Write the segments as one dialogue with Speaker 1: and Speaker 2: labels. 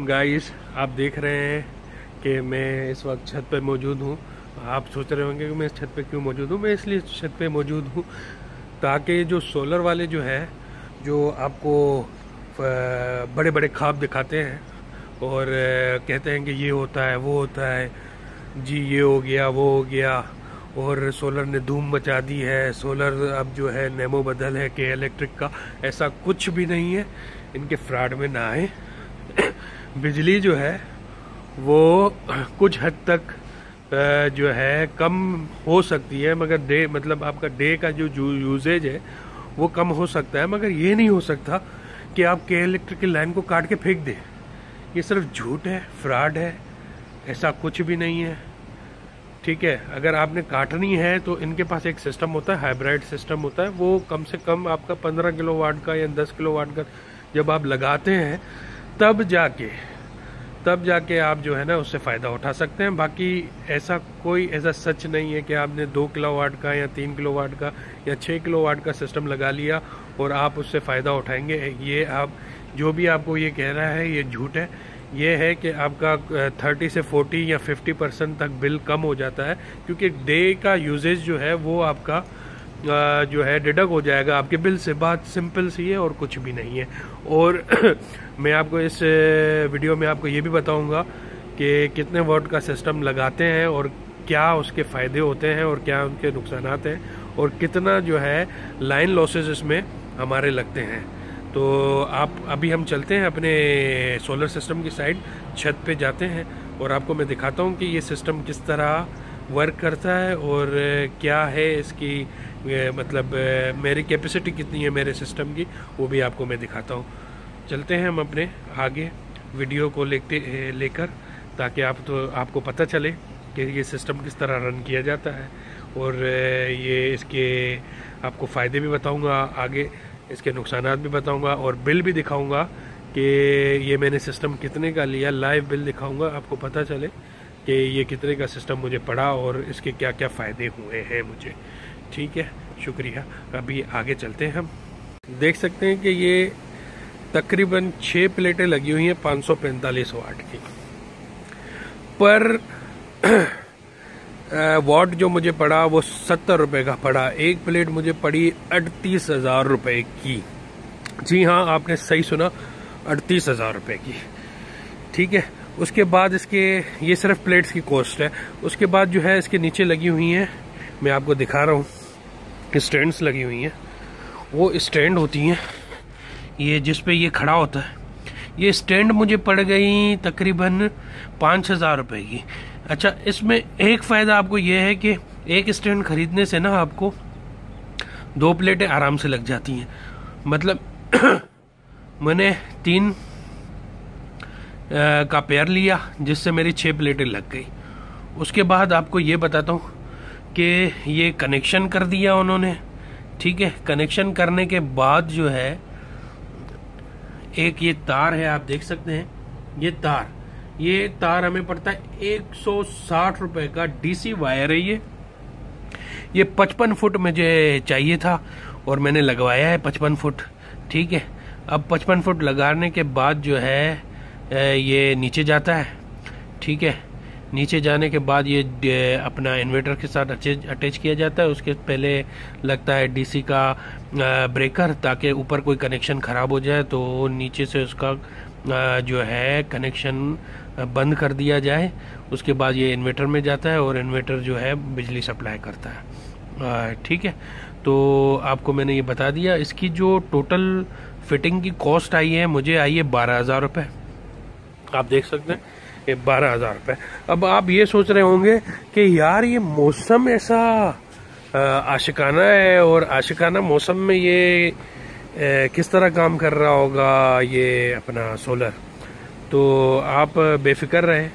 Speaker 1: Guys, आप देख रहे हैं कि मैं इस वक्त छत पे मौजूद हूँ। आप सोच रहे होंगे कि मैं इस छत पे क्यों मौजूद हूँ। मैं इसलिए छत पे मौजूद हूँ ताकि जो सोलर वाले जो है, जो आपको बड़े बड़े ख्वाब दिखाते हैं और कहते हैं कि ये होता है वो होता है जी, ये हो गया वो हो गया और सोलर ने धूम मचा दी है, सोलर अब जो है नेमो बदल है के इलेक्ट्रिक का। ऐसा कुछ भी नहीं है, इनके फ्रॉड में ना आए। बिजली जो है वो कुछ हद तक जो है कम हो सकती है, मगर डे मतलब आपका डे का जो यूजेज है वो कम हो सकता है, मगर ये नहीं हो सकता कि आप के इलेक्ट्रिक की लाइन को काट के फेंक दें। ये सिर्फ झूठ है, फ्रॉड है, ऐसा कुछ भी नहीं है। ठीक है, अगर आपने काटनी है तो इनके पास एक सिस्टम होता है, हाइब्रिड सिस्टम होता है। वो कम से कम आपका 15 किलोवाट का या 10 किलोवाट का जब आप लगाते हैं तब जाके आप जो है ना उससे फ़ायदा उठा सकते हैं। बाकी ऐसा कोई ऐसा सच नहीं है कि आपने 2 किलोवाट का या 3 किलोवाट का या 6 किलोवाट का सिस्टम लगा लिया और आप उससे फ़ायदा उठाएंगे। ये आप जो भी आपको ये कह रहा है ये झूठ है। ये है कि आपका 30 से 40 या 50% तक बिल कम हो जाता है, क्योंकि डे का यूजेज जो है वो आपका जो है डिडक्ट हो जाएगा आपके बिल से। बात सिंपल सी है और कुछ भी नहीं है। और मैं आपको इस वीडियो में आपको ये भी बताऊंगा कि कितने वॉट का सिस्टम लगाते हैं और क्या उसके फ़ायदे होते हैं और क्या उनके नुकसानात हैं और कितना जो है लाइन लॉसेस इसमें हमारे लगते हैं। तो आप अभी हम चलते हैं अपने सोलर सिस्टम की साइड, छत पे जाते हैं और आपको मैं दिखाता हूँ कि ये सिस्टम किस तरह वर्क करता है और क्या है इसकी मतलब मेरी कैपेसिटी कितनी है मेरे सिस्टम की, वो भी आपको मैं दिखाता हूँ। चलते हैं हम अपने आगे वीडियो को लेकर ताकि आपको पता चले कि ये सिस्टम किस तरह रन किया जाता है और ये इसके आपको फ़ायदे भी बताऊँगा, आगे इसके नुकसानात भी बताऊँगा और बिल भी दिखाऊँगा कि ये मैंने सिस्टम कितने का लिया। लाइव बिल दिखाऊँगा, आपको पता चले कि ये कितने का सिस्टम मुझे पड़ा और इसके क्या क्या फ़ायदे हुए हैं मुझे। ठीक है, शुक्रिया। अभी आगे चलते हैं हम। देख सकते हैं कि ये तकरीबन 6 प्लेटें लगी हुई हैं 545 वाट की, पर वाट जो मुझे पड़ा वो 70 रुपये का पड़ा। एक प्लेट मुझे पड़ी 38,000 रुपये की। जी हाँ, आपने सही सुना, 38,000 रुपये की। ठीक है, उसके बाद इसके ये सिर्फ प्लेट्स की कॉस्ट है। उसके बाद जो है इसके नीचे लगी हुई हैं, मैं आपको दिखा रहा हूँ, स्टैंड्स लगी हुई हैं। वो स्टैंड होती हैं ये जिस पे ये खड़ा होता है। ये स्टैंड मुझे पड़ गई तकरीबन 5,000 रुपये की। अच्छा, इसमें एक फ़ायदा आपको ये है कि एक स्टैंड खरीदने से ना आपको 2 प्लेटें आराम से लग जाती हैं। मतलब मैंने 3 का पेयर लिया जिससे मेरी 6 प्लेटें लग गई। उसके बाद आपको ये बताता हूँ कि ये कनेक्शन कर दिया उन्होंने। ठीक है, कनेक्शन करने के बाद जो है एक ये तार है, आप देख सकते हैं ये तार हमें पड़ता है 160 रुपए का। डीसी वायर है ये 55 फुट मुझे चाहिए था और मैंने लगवाया है 55 फुट। ठीक है, अब 55 फुट लगाने के बाद जो है ये नीचे जाता है। ठीक है, नीचे जाने के बाद ये अपना इन्वर्टर के साथ अटैच किया जाता है। उसके पहले लगता है डीसी का ब्रेकर, ताकि ऊपर कोई कनेक्शन ख़राब हो जाए तो नीचे से उसका जो है कनेक्शन बंद कर दिया जाए। उसके बाद ये इन्वर्टर में जाता है और इन्वर्टर जो है बिजली सप्लाई करता है। ठीक है, तो आपको मैंने ये बता दिया। इसकी जो टोटल फिटिंग की कॉस्ट आई है मुझे आई है 12,000 रुपये। आप देख सकते हैं ये 12,000 रुपये। अब आप ये सोच रहे होंगे कि यार ये मौसम ऐसा आशिकाना है और आशिकाना मौसम में ये किस तरह काम कर रहा होगा ये अपना सोलर। तो आप बेफिक्र रहें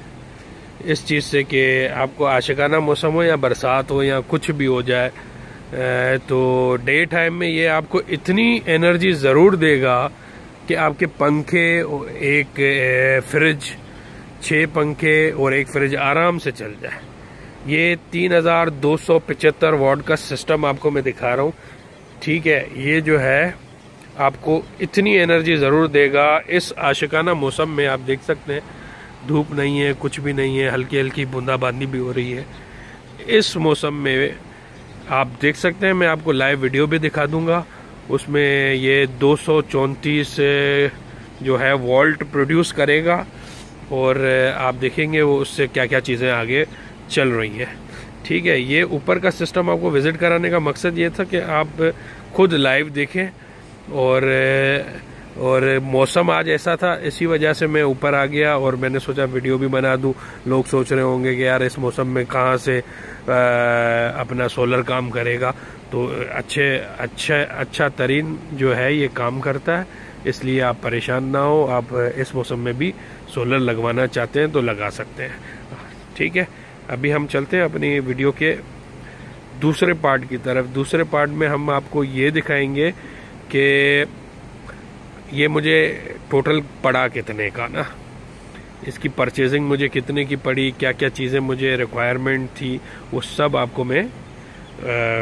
Speaker 1: इस चीज़ से कि आपको आशिकाना मौसम हो या बरसात हो या कुछ भी हो जाए, तो डे टाइम में ये आपको इतनी एनर्जी ज़रूर देगा कि आपके पंखे, एक फ्रिज, 6 पंखे और एक फ्रिज आराम से चल जाए। ये 3,275 वाट का सिस्टम आपको मैं दिखा रहा हूँ। ठीक है, ये जो है आपको इतनी एनर्जी ज़रूर देगा। इस आशिकाना मौसम में आप देख सकते हैं धूप नहीं है, कुछ भी नहीं है, हल्की हल्की बूंदाबांदी भी हो रही है। इस मौसम में आप देख सकते हैं, मैं आपको लाइव वीडियो भी दिखा दूंगा, उसमें ये 234 जो है वोल्ट प्रोड्यूस करेगा और आप देखेंगे वो उससे क्या क्या चीज़ें आगे चल रही हैं। ठीक है, ये ऊपर का सिस्टम आपको विज़िट कराने का मकसद ये था कि आप खुद लाइव देखें। और मौसम आज ऐसा था, इसी वजह से मैं ऊपर आ गया और मैंने सोचा वीडियो भी बना दूं। लोग सोच रहे होंगे कि यार इस मौसम में कहाँ से अपना सोलर काम करेगा, तो अच्छा तरीन जो है ये काम करता है, इसलिए आप परेशान ना हो। आप इस मौसम में भी सोलर लगवाना चाहते हैं तो लगा सकते हैं। ठीक है, अभी हम चलते हैं अपनी वीडियो के दूसरे पार्ट की तरफ। दूसरे पार्ट में हम आपको ये दिखाएंगे कि ये मुझे टोटल पड़ा कितने का ना, इसकी परचेजिंग मुझे कितने की पड़ी, क्या क्या चीज़ें मुझे रिक्वायरमेंट थी, वो सब आपको मैं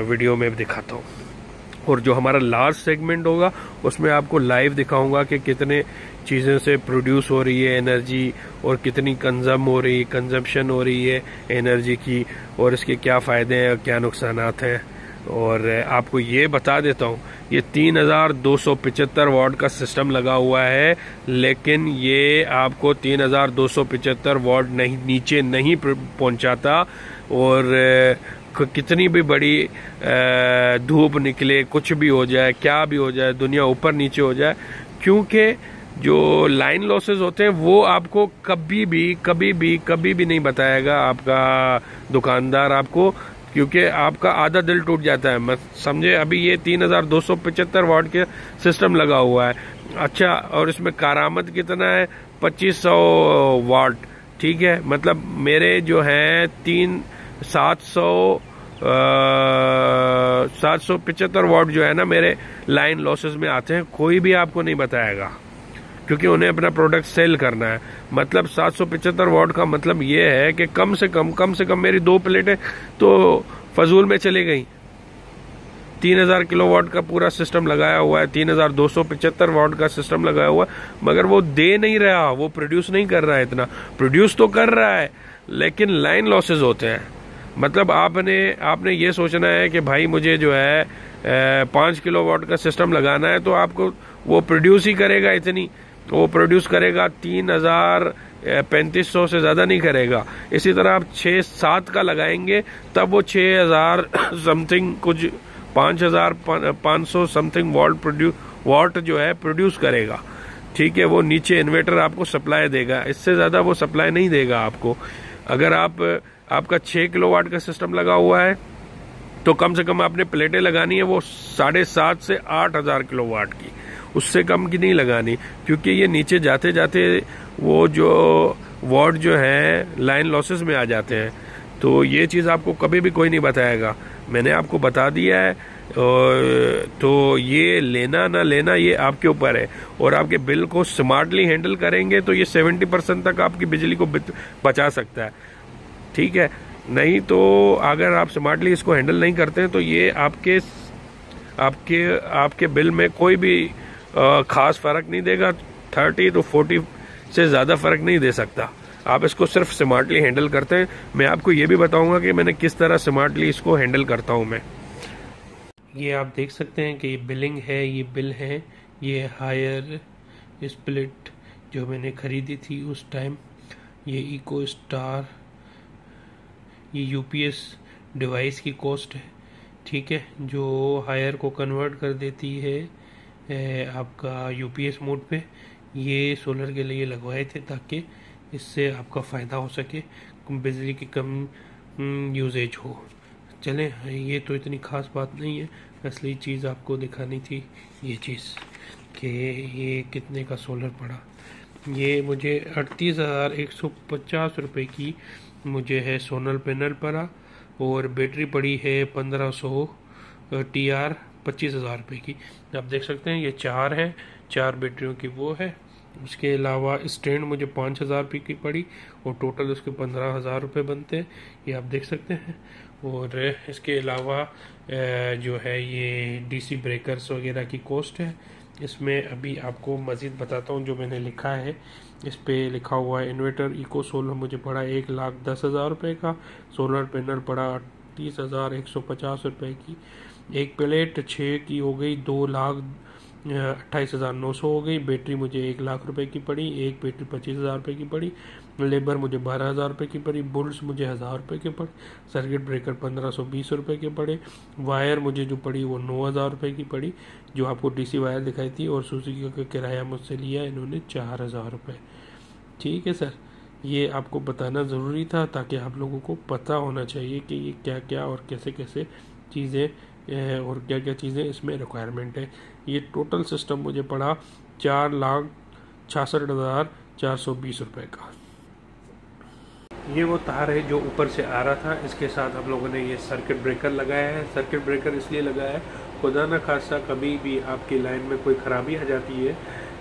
Speaker 1: वीडियो में दिखाता हूँ। और जो हमारा लास्ट सेगमेंट होगा उसमें आपको लाइव दिखाऊंगा कि कितने चीज़ों से प्रोड्यूस हो रही है एनर्जी और कितनी कंजम्पशन हो रही है एनर्जी की, और इसके क्या फ़ायदे हैं और क्या नुकसानात हैं। और आपको ये बता देता हूँ, ये 3275 वाट का सिस्टम लगा हुआ है, लेकिन ये आपको 3275 वाट नहीं नीचे नहीं पहुँचाता। और कितनी भी बड़ी धूप निकले, कुछ भी हो जाए, क्या भी हो जाए, दुनिया ऊपर नीचे हो जाए, क्योंकि जो लाइन लॉसेस होते हैं वो आपको कभी भी नहीं बताएगा आपका दुकानदार आपको, क्योंकि आपका आधा दिल टूट जाता है। मत समझे, अभी ये 3275 वाट के सिस्टम लगा हुआ है। अच्छा, और इसमें कारामद कितना है, 2500 वाट। ठीक है, मतलब मेरे जो है 775 वाट जो है ना मेरे लाइन लॉसेस में आते हैं। कोई भी आपको नहीं बताएगा, क्योंकि उन्हें अपना प्रोडक्ट सेल करना है। मतलब 775 वाट का मतलब ये है कि कम से कम मेरी 2 प्लेटें तो फजूल में चली गई। 3000 किलोवाट का पूरा सिस्टम लगाया हुआ है, 3275 वाट का सिस्टम लगाया हुआ है, मगर वो दे नहीं रहा, वो प्रोड्यूस नहीं कर रहा है। इतना प्रोड्यूस तो कर रहा है, लेकिन लाइन लॉसेस होते हैं। मतलब आपने ये सोचना है कि भाई मुझे जो है 5 किलोवाट का सिस्टम लगाना है, तो आपको वो प्रोड्यूस ही करेगा इतनी, वो प्रोड्यूस करेगा 3500 से ज़्यादा नहीं करेगा। इसी तरह आप 6-7 का लगाएंगे तब वो 6000 समथिंग, कुछ 5500 समथिंग वाट जो है प्रोड्यूस करेगा। ठीक है, वो नीचे इन्वर्टर आपको सप्लाई देगा, इससे ज़्यादा वो सप्लाई नहीं देगा आपको। अगर आपका 6 किलोवाट का सिस्टम लगा हुआ है तो कम से कम आपने प्लेटें लगानी है वो 7,500 से 8,000 किलोवाट की, उससे कम की नहीं लगानी, क्योंकि ये नीचे जाते जाते वो जो वाट जो है लाइन लॉसेस में आ जाते हैं। तो ये चीज़ आपको कभी भी कोई नहीं बताएगा, मैंने आपको बता दिया है। तो ये लेना ना लेना ये आपके ऊपर है। और आपके बिल को स्मार्टली हैंडल करेंगे तो ये 70% तक आपकी बिजली को बचा सकता है। ठीक है, नहीं तो अगर आप स्मार्टली इसको हैंडल नहीं करते हैं तो ये आपके बिल में कोई भी खास फर्क नहीं देगा। 30 to 40 से ज़्यादा फर्क नहीं दे सकता। आप इसको सिर्फ स्मार्टली हैंडल करते हैं। मैं आपको ये भी बताऊंगा कि मैंने किस तरह स्मार्टली इसको हैंडल करता हूं मैं। ये आप देख सकते हैं कि ये बिलिंग है, ये बिल है, ये हायर स्प्लिट जो मैंने खरीदी थी उस टाइम, ये इको स्टार, ये यूपीएस डिवाइस की कॉस्ट है। ठीक है, जो हायर को कन्वर्ट कर देती है आपका यूपीएस मोड पे। ये सोलर के लिए लगवाए थे ताकि इससे आपका फ़ायदा हो सके, बिजली की कम यूजेज हो। चलें, ये तो इतनी ख़ास बात नहीं है, असली चीज़ आपको दिखानी थी ये चीज़ कि ये कितने का सोलर पड़ा। ये मुझे 38,150 रुपये की मुझे है सोलर पैनल पड़ा, और बैटरी पड़ी है 1500 TR 25,000 रुपये की। आप देख सकते हैं ये 4 है, 4 बैटरियों की वो है। उसके अलावा स्टैंड मुझे 5,000 रुपये की पड़ी और टोटल उसके 15,000 रुपये बनते हैं, ये आप देख सकते हैं। और इसके अलावा जो है ये डीसी ब्रेकर्स वगैरह की कॉस्ट है, इसमें अभी आपको मज़ीद बताता हूँ जो मैंने लिखा है। इस पे लिखा हुआ है इन्वर्टर इको सोलर मुझे पड़ा 1,10,000 रुपये का। सोलर पैनल पड़ा 30,150 रुपये की। एक प्लेट 6 की हो गई 2,28,900 हो गई। बैटरी मुझे 1,00,000 रुपये की पड़ी। एक बैटरी 25,000 रुपये की पड़ी। लेबर मुझे 12,000 रुपये की पड़ी। बुल्स मुझे 1,000 रुपये के पड़े। सर्किट ब्रेकर 1,520 रुपये के पड़े। वायर मुझे जो पड़ी वो 9,000 रुपये की पड़ी, जो आपको डीसी वायर दिखाई थी। और सुजुकी का किराया मुझसे लिया इन्होंने 4,000 रुपये। ठीक है सर, ये आपको बताना ज़रूरी था ताकि आप लोगों को पता होना चाहिए कि ये क्या क्या और कैसे कैसे चीज़ें और क्या क्या चीज़ें इसमें रिक्वायरमेंट है। ये टोटल सिस्टम मुझे पड़ा 4,66,420 रुपये का। ये वो तार है जो ऊपर से आ रहा था। इसके साथ हम लोगों ने ये सर्किट ब्रेकर लगाया है। सर्किट ब्रेकर इसलिए लगाया है, खुदा न खासा कभी भी आपकी लाइन में कोई ख़राबी आ जाती है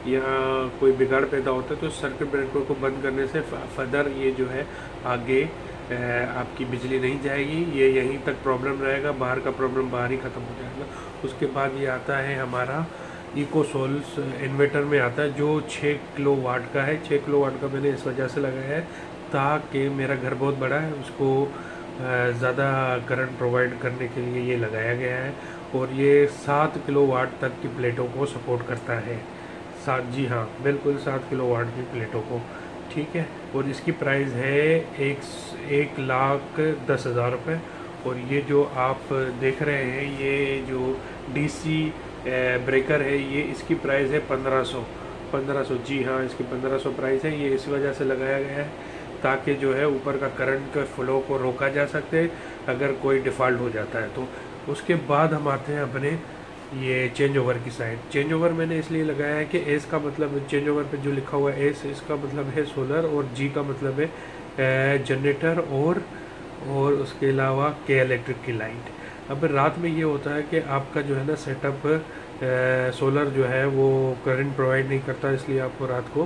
Speaker 1: या कोई बिगाड़ पैदा होता है तो सर्किट ब्रेकर को बंद करने से फर्दर ये जो है आगे आपकी बिजली नहीं जाएगी। ये यहीं तक प्रॉब्लम रहेगा, बाहर का प्रॉब्लम बाहर ही ख़त्म हो जाएगा। उसके बाद ये आता है हमारा इको सोल्स इन्वर्टर में आता है जो 6 किलो वाट का है। 6 किलो वाट का मैंने इस वजह से लगाया है ताकि मेरा घर बहुत बड़ा है, उसको ज़्यादा करंट प्रोवाइड करने के लिए ये लगाया गया है। और ये 7 किलो वाट तक की प्लेटों को सपोर्ट करता है। 7, जी हाँ बिल्कुल 7 किलो वाट की प्लेटों को। ठीक है, और इसकी प्राइस है 1,10,000 रुपये। और ये जो आप देख रहे हैं ये जो डीसी ब्रेकर है ये इसकी प्राइस है 1500। जी हाँ, इसकी 1500 प्राइस है। ये इस वजह से लगाया गया है ताकि जो है ऊपर का करंट के फ्लो को रोका जा सकते अगर कोई डिफ़ॉल्ट हो जाता है तो। उसके बाद हम आते हैं अपने ये चेंज ओवर की साइड। चेंज ओवर मैंने इसलिए लगाया है कि एस का मतलब चेंज ओवर पे जो लिखा हुआ है एस, इसका मतलब है सोलर, और जी का मतलब है जनरेटर, और उसके अलावा के इलेक्ट्रिक की लाइट। अब रात में ये होता है कि आपका जो है ना सेटअप सोलर जो है वो करंट प्रोवाइड नहीं करता, इसलिए आपको रात को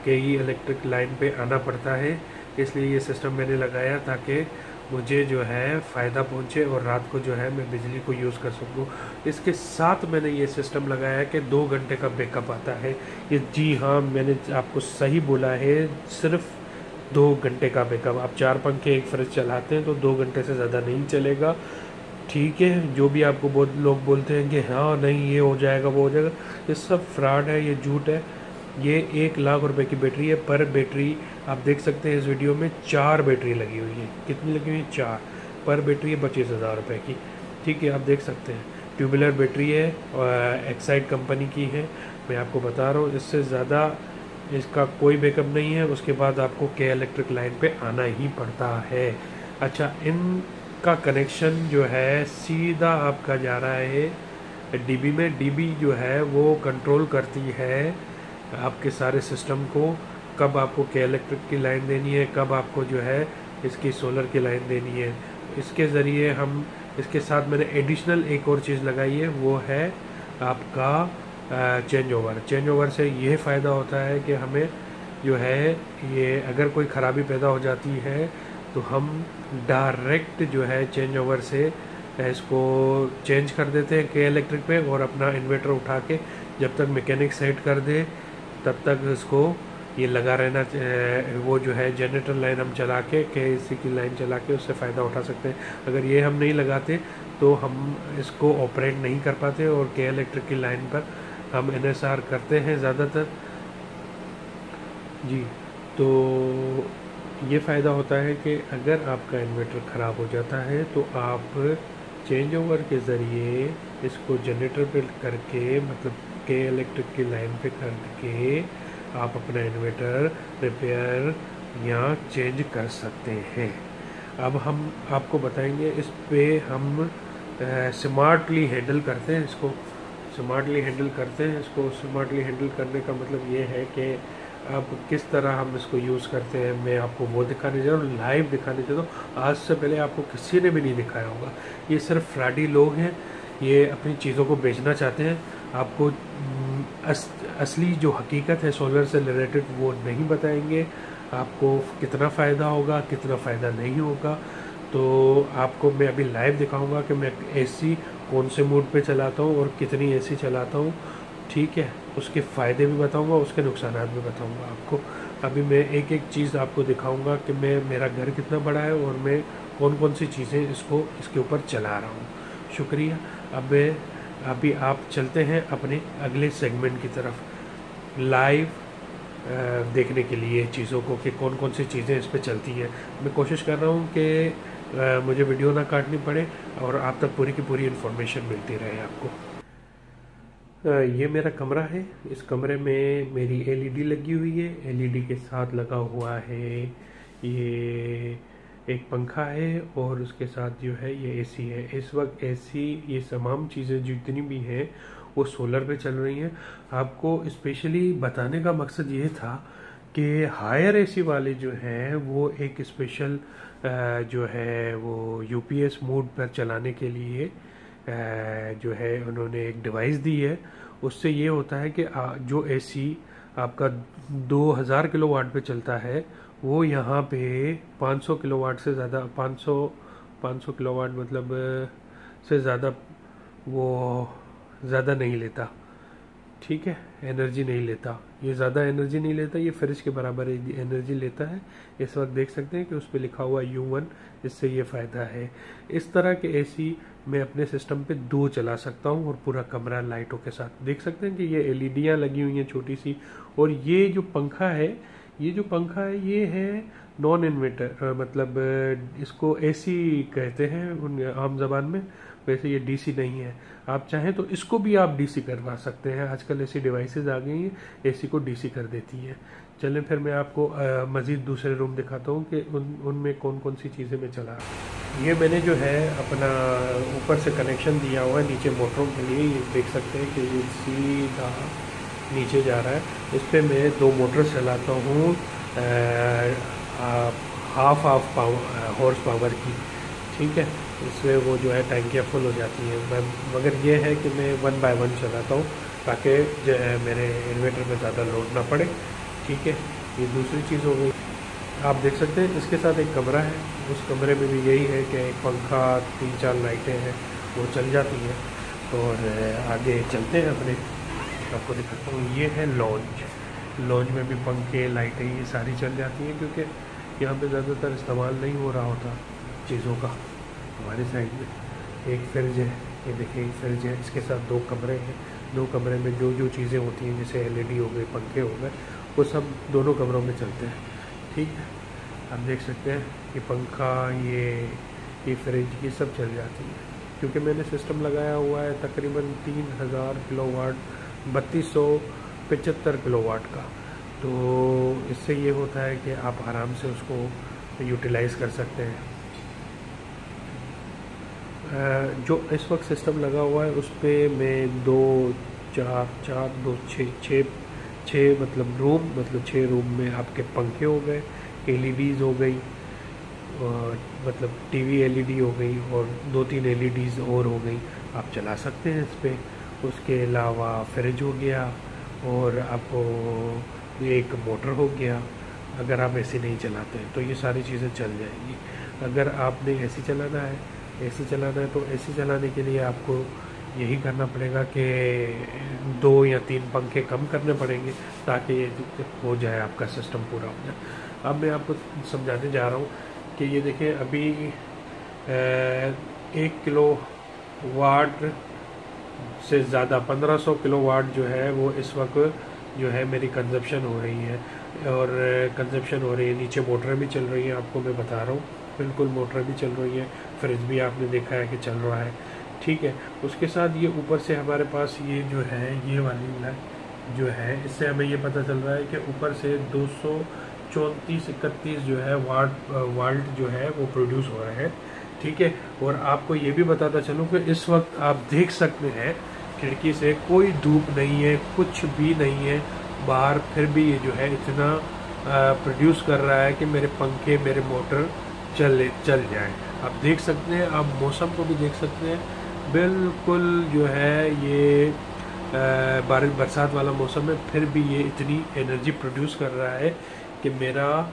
Speaker 1: के ही इलेक्ट्रिक लाइन पे आना पड़ता है। इसलिए ये सिस्टम मैंने लगाया ताकि मुझे जो है फ़ायदा पहुँचे और रात को जो है मैं बिजली को यूज़ कर सकूँ। इसके साथ मैंने ये सिस्टम लगाया है कि 2 घंटे का बैकअप आता है। ये जी हाँ, मैंने आपको सही बोला है, सिर्फ 2 घंटे का बैकअप। आप 4 पंखे एक फ्रिज चलाते हैं तो 2 घंटे से ज़्यादा नहीं चलेगा। ठीक है, जो भी आपको बहुत लोग बोलते हैं कि हाँ नहीं ये हो जाएगा वो हो जाएगा, ये सब फ्रॉड है, ये झूठ है। ये 1,00,000 रुपए की बैटरी है। पर बैटरी आप देख सकते हैं इस वीडियो में 4 बैटरी लगी हुई है। कितनी लगी हुई है? 4। पर बैटरी है 25,000 रुपये की। ठीक है, आप देख सकते हैं ट्यूबुलर बैटरी है, एक्साइड कंपनी की है। मैं आपको बता रहा हूँ, इससे ज़्यादा इसका कोई बैकअप नहीं है। उसके बाद आपको के इलेक्ट्रिक लाइन पे आना ही पड़ता है। अच्छा, इनका कनेक्शन जो है सीधा आपका जा रहा है डीबी में। डीबी जो है वो कंट्रोल करती है आपके सारे सिस्टम को, कब आपको के इलेक्ट्रिक की लाइन देनी है, कब आपको जो है इसकी सोलर की लाइन देनी है। इसके ज़रिए हम, इसके साथ मैंने एडिशनल एक और चीज़ लगाई है, वो है आपका चेंज ओवर। चेंज ओवर से ये फ़ायदा होता है कि हमें जो है ये अगर कोई ख़राबी पैदा हो जाती है तो हम डायरेक्ट जो है चेंज ओवर से इसको चेंज कर देते हैं के इलेक्ट्रिक पे, और अपना इन्वर्टर उठा के जब तक मैकेनिक सेट कर दे तब तक इसको ये लगा रहना। वो जो है जनरेटर लाइन हम चला के एसी की लाइन चला के उससे फ़ायदा उठा सकते हैं। अगर ये हम नहीं लगाते तो हम इसको ऑपरेट नहीं कर पाते, और के इलेक्ट्रिक की लाइन पर हम एनएसआर करते हैं ज़्यादातर। जी, तो ये फ़ायदा होता है कि अगर आपका इन्वर्टर ख़राब हो जाता है तो आप चेंज ओवर के ज़रिए इसको जनरेटर पे करके, मतलब के इलेक्ट्रिक की लाइन पे करके आप अपना इन्वर्टर रिपेयर या चेंज कर सकते हैं। अब हम आपको बताएंगे इस पे हम स्मार्टली हैंडल करते हैं इसको। स्मार्टली हैंडल करने का मतलब ये है कि अब किस तरह हम इसको यूज़ करते हैं, मैं आपको वो दिखाने जा रहा हूँ, लाइव दिखाने जा रहा हूँ। आज से पहले आपको किसी ने भी नहीं दिखाया होगा। ये सिर्फ फ्रॉडी लोग हैं, ये अपनी चीज़ों को बेचना चाहते हैं। आपको असली जो हकीकत है सोलर से रिलेटेड वो नहीं बताएंगे। आपको कितना फ़ायदा होगा, कितना फ़ायदा नहीं होगा, तो आपको मैं अभी लाइव दिखाऊंगा कि मैं एसी कौन से मोड पे चलाता हूँ और कितनी एसी चलाता हूँ। ठीक है, उसके फ़ायदे भी बताऊंगा, उसके नुकसानात भी बताऊंगा आपको। अभी मैं एक एक चीज़ आपको दिखाऊंगा कि मेरा घर कितना बड़ा है और मैं कौन कौन सी चीज़ें इसके ऊपर चला रहा हूँ। शुक्रिया। अब अभी आप चलते हैं अपने अगले सेगमेंट की तरफ, लाइव देखने के लिए चीज़ों को कि कौन कौन सी चीज़ें इस पे चलती हैं। मैं कोशिश कर रहा हूँ कि मुझे वीडियो ना काटनी पड़े और आप तक पूरी की पूरी इन्फॉर्मेशन मिलती रहे आपको। ये मेरा कमरा है। इस कमरे में मेरी एलईडी लगी हुई है। एलईडी के साथ लगा हुआ है ये एक पंखा है और उसके साथ जो है ये एसी है। इस वक्त एसी, ये तमाम चीज़ें जितनी भी हैं वो सोलर पे चल रही हैं। आपको स्पेशली बताने का मकसद ये था कि हायर एसी वाले जो हैं वो एक स्पेशल जो है वो यूपीएस मोड पर चलाने के लिए जो है उन्होंने एक डिवाइस दी है। उससे ये होता है कि जो एसी आपका 2000 किलोवाट पे चलता है वो यहाँ पे 500 किलोवाट से ज़्यादा, 500 किलोवाट मतलब से ज़्यादा वो ज़्यादा नहीं लेता। ठीक है, एनर्जी नहीं लेता, ये ज़्यादा एनर्जी नहीं लेता, ये फ्रिज के बराबर एनर्जी लेता है। इस वक्त देख सकते हैं कि उस पर लिखा हुआ U1, इससे ये फ़ायदा है। इस तरह के एसी मैं अपने सिस्टम पे 2 चला सकता हूँ और पूरा कमरा लाइटों के साथ। देख सकते हैं कि ये एलईडियाँ लगी हुई हैं छोटी सी। और ये जो पंखा है ये है नॉन इन्वर्टर, मतलब इसको एसी कहते हैं उन आम ज़बान में, वैसे ये डीसी नहीं है। आप चाहें तो इसको भी आप डीसी करवा सकते हैं। आजकल ऐसी डिवाइसेस आ गई हैं एसी को डीसी कर देती हैं। चलें फिर मैं आपको मज़ीद दूसरे रूम दिखाता हूँ कि उनमें कौन कौन सी चीज़ें मैं चला रहा हूँ। ये मैंने जो है अपना ऊपर से कनेक्शन दिया हुआ है नीचे मोटरों के लिए। ये देख सकते हैं कि ये सीधा नीचे जा रहा है। इस पर मैं 2 मोटर चलाता हूँ हाफ हॉर्स पावर की। ठीक है, इससे वो जो है टैंकियाँ फुल हो जाती हैं। मगर ये है कि मैं 1 बाय 1 चलाता हूँ ताकि जो है मेरे इन्वर्टर में ज़्यादा लोड ना पड़े। ठीक है, ये दूसरी चीज़ हो गई। आप देख सकते हैं इसके साथ एक कमरा है। उस कमरे में भी यही है कि एक पंखा, 3-4 लाइटें हैं वो चल जाती हैं। और आगे चलते हैं अपने, आपको दिखाता हूँ। ये है लॉन्च। लॉन्च में भी पंखे, लाइटें, ये सारी चल जाती हैं क्योंकि यहाँ पे ज़्यादातर इस्तेमाल नहीं हो रहा होता चीज़ों का। हमारे साइड में एक फ्रिज है, ये देखिए एक फ्रिज है। इसके साथ 2 कमरे हैं। 2 कमरे में जो जो चीज़ें होती हैं जैसे एलईडी हो गई, पंखे हो गए, वो सब दोनों कमरों में चलते हैं। ठीक है, आप देख सकते हैं कि पंखा, ये फ्रिज, ये सब चल जाती है क्योंकि मैंने सिस्टम लगाया हुआ है तकरीबन 3000 किलोवाट, 3275 किलोवाट का। तो इससे ये होता है कि आप आराम से उसको यूटिलाइज़ कर सकते हैं। जो इस वक्त सिस्टम लगा हुआ है उस पर मैं 2 4 4 2 6 मतलब रूम, मतलब 6 रूम में आपके पंखे हो गए, एलईडीज़ हो गई, और मतलब टीवी एलईडी हो गई और 2-3 एलईडीज़ और हो गई, आप चला सकते हैं इस पर। उसके अलावा फ्रिज हो गया और आपको एक मोटर हो गया। अगर आप एसी नहीं चलाते हैं तो ये सारी चीज़ें चल जाएंगी। अगर आपने एसी चलाना है तो एसी चलाने के लिए आपको यही करना पड़ेगा कि 2 या 3 पंखे कम करने पड़ेंगे ताकि ये हो जाए, आपका सिस्टम पूरा हो जाए। अब मैं आपको समझाने जा रहा हूँ कि ये देखें, अभी 1 किलो वाट से ज़्यादा 1500 किलोवाट जो है वो इस वक्त जो है मेरी कंजप्शन हो रही है। और कंजप्शन हो रही है, नीचे मोटरें भी चल रही हैं, आपको मैं बता रहा हूँ, बिल्कुल मोटरें भी चल रही हैं। फ्रिज भी आपने देखा है कि चल रहा है। ठीक है, उसके साथ ये ऊपर से हमारे पास ये जो है, ये वाली लाइट जो है, इससे हमें ये पता चल रहा है कि ऊपर से 234-31 जो है वाल्ट जो है वो प्रोड्यूस हो रहे हैं। ठीक है, और आपको ये भी बताता चलूँ कि इस वक्त आप देख सकते हैं खिड़की से कोई धूप नहीं है, कुछ भी नहीं है बाहर, फिर भी ये जो है इतना प्रोड्यूस कर रहा है कि मेरे पंखे, मेरे मोटर चल जाए। आप देख सकते हैं, आप मौसम को भी देख सकते हैं, बिल्कुल जो है ये बारिश बरसात वाला मौसम है, फिर भी ये इतनी एनर्जी प्रोड्यूस कर रहा है कि मेरा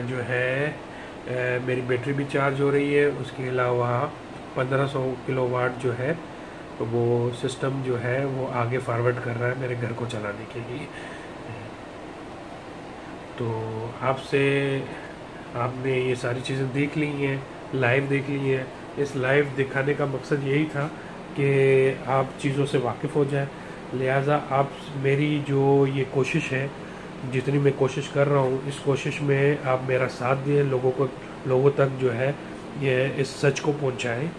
Speaker 1: जो है मेरी बैटरी भी चार्ज हो रही है। उसके अलावा 1500 किलोवाट जो है वो सिस्टम जो है वो आगे फॉरवर्ड कर रहा है मेरे घर को चलाने के लिए। तो आपने ये सारी चीज़ें देख ली हैं, लाइव देख ली हैं। इस लाइव दिखाने का मकसद यही था कि आप चीज़ों से वाकिफ़ हो जाए। लिहाजा आप मेरी जो ये कोशिश है, जितनी मैं कोशिश कर रहा हूँ, इस कोशिश में आप मेरा साथ दें, लोगों तक जो है ये इस सच को पहुँचाएँ,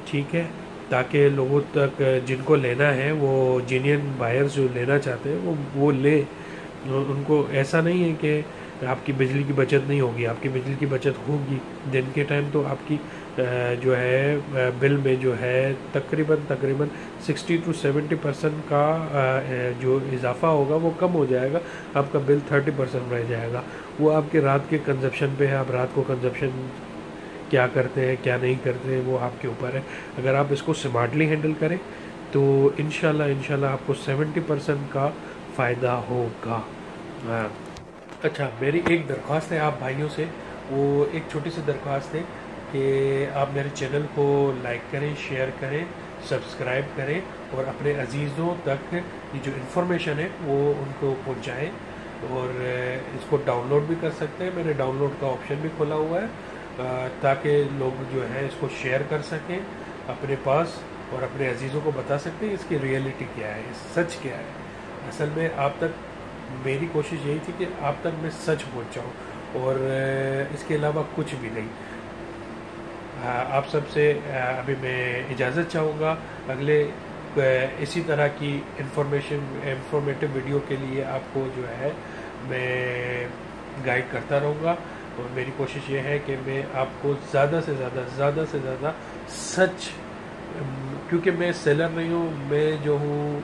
Speaker 1: ठीक है, ताकि लोगों तक जिनको लेना है, वो जेन्युइन बायर्स जो लेना चाहते हैं वो ले। उनको ऐसा नहीं है कि आपकी बिजली की बचत नहीं होगी, आपकी बिजली की बचत होगी। दिन के टाइम तो आपकी जो है बिल में जो है तकरीबन 60 to 70% का जो इजाफा होगा वो कम हो जाएगा। आपका बिल 30% रह जाएगा। वो आपके रात के कंजप्शन पे है, आप रात को कंजप्शन क्या करते हैं क्या नहीं करते हैं वो आपके ऊपर है। अगर आप इसको स्मार्टली हैंडल करें तो इंशाल्लाह आपको 70% का फ़ायदा होगा। हाँ। अच्छा, मेरी एक दरख्वास्त है आप भाइयों से, वो एक छोटी सी दरख्वास्त है कि आप मेरे चैनल को लाइक करें, शेयर करें, सब्सक्राइब करें और अपने अजीज़ों तक ये जो इन्फॉर्मेशन है वो उनको पहुंचाएं। और इसको डाउनलोड भी कर सकते हैं, मैंने डाउनलोड का ऑप्शन भी खोला हुआ है ताकि लोग जो है इसको शेयर कर सकें अपने पास और अपने अजीज़ों को बता सकते हैं इसकी रियलिटी क्या है, सच क्या है। असल में आप तक मेरी कोशिश यही थी कि आप तक मैं सच पहुंचाऊं और इसके अलावा कुछ भी नहीं। आप सबसे अभी मैं इजाज़त चाहूँगा। अगले इसी तरह की इंफॉर्मेटिव वीडियो के लिए आपको जो है मैं गाइड करता रहूँगा और मेरी कोशिश ये है कि मैं आपको ज़्यादा से ज़्यादा सच, क्योंकि मैं सेलर नहीं हूँ, मैं जो हूँ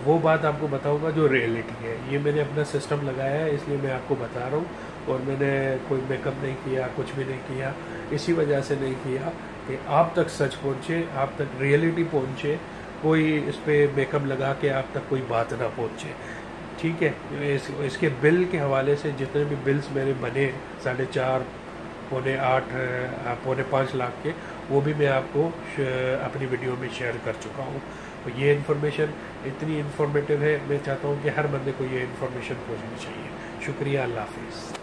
Speaker 1: वो बात आपको बताऊंगा जो रियलिटी है। ये मैंने अपना सिस्टम लगाया है इसलिए मैं आपको बता रहा हूँ और मैंने कोई मेकअप नहीं किया, कुछ भी नहीं किया। इसी वजह से नहीं किया कि आप तक सच पहुँचे, आप तक रियलिटी पहुँचे, कोई इस पर मेकअप लगा के आप तक कोई बात ना पहुँचे, ठीक है। इसके बिल के हवाले से जितने भी बिल्स मेरे बने 4.5, पौने 8, पौने 5 लाख के, वो भी मैं आपको अपनी वीडियो में शेयर कर चुका हूँ। तो ये इन्फॉर्मेशन इतनी इन्फॉर्मेटिव है, मैं चाहता हूँ कि हर बंदे को ये इन्फॉर्मेशन पहुँचनी चाहिए। शुक्रिया, अल्लाह हाफिज़।